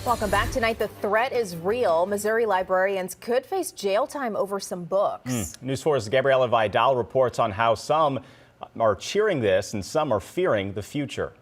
Welcome back. Tonight, the threat is real. Missouri librarians could face jail time over some books. News 4's Gabriela Vidal reports on how some are cheering this and some are fearing the future.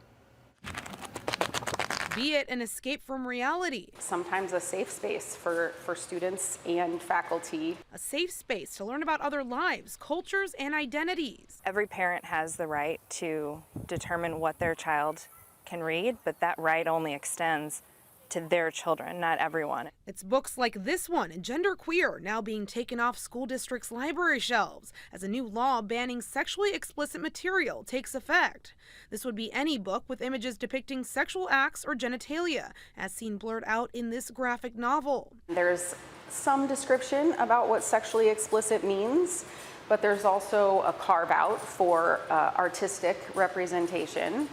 Be it an escape from reality. Sometimes a safe space for students and faculty. A safe space to learn about other lives, cultures, and identities. Every parent has the right to determine what their child can read, but that right only extends to their children, not everyone. It's books like this one, Genderqueer, now being taken off school districts' library shelves as a new law banning sexually explicit material takes effect. This would be any book with images depicting sexual acts or genitalia, as seen blurred out in this graphic novel. There's some description about what sexually explicit means, but there's also a carve-out for artistic representation,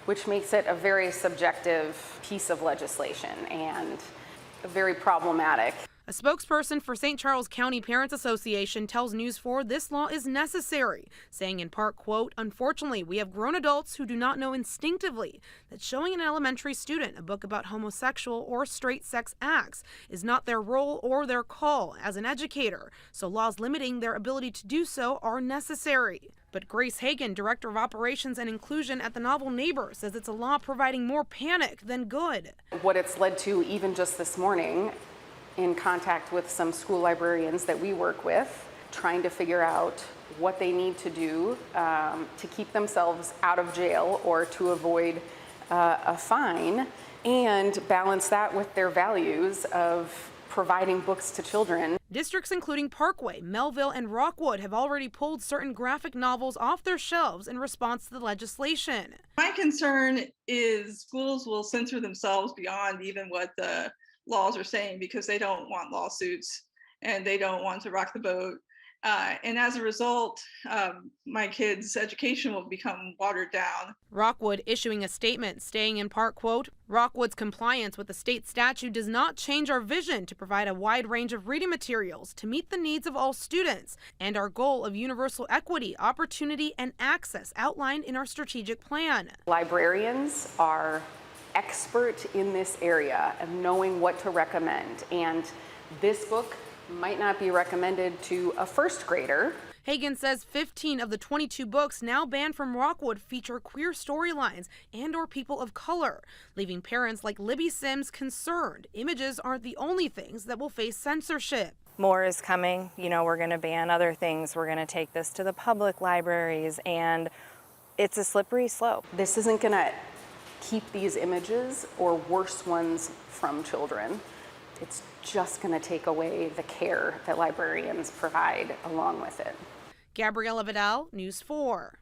which makes it a very subjective piece of legislation and very problematic. A spokesperson for St. Charles County Parents Association tells News 4 this law is necessary, saying in part, quote, "Unfortunately, we have grown adults who do not know instinctively that showing an elementary student a book about homosexual or straight sex acts is not their role or their call as an educator, so laws limiting their ability to do so are necessary." But Grace Hagan, Director of Operations and Inclusion at the Novel Neighbor, says it's a law providing more panic than good. What it's led to, even just this morning, in contact with some school librarians that we work with, trying to figure out what they need to do to keep themselves out of jail or to avoid a fine, and balance that with their values of providing books to children. Districts including Parkway, Melville, and Rockwood have already pulled certain graphic novels off their shelves in response to the legislation. My concern is schools will censor themselves beyond even what the laws are saying because they don't want lawsuits and they don't want to rock the boat. And as a result, my kids' education will become watered down. Rockwood issuing a statement stating in part, quote, "Rockwood's compliance with the state statute does not change our vision to provide a wide range of reading materials to meet the needs of all students and our goal of universal equity, opportunity, and access outlined in our strategic plan." Librarians are expert in this area of knowing what to recommend, and this book might not be recommended to a first grader. Hagan says 15 of the 22 books now banned from Rockwood feature queer storylines and or people of color, leaving parents like Libby Sims concerned images aren't the only things that will face censorship. More is coming. We're going to ban other things. We're going to take this to the public libraries, and it's a slippery slope. This isn't going to keep these images or worse ones from children. It's just going to take away the care that librarians provide along with it. Gabriela Vidal, News 4.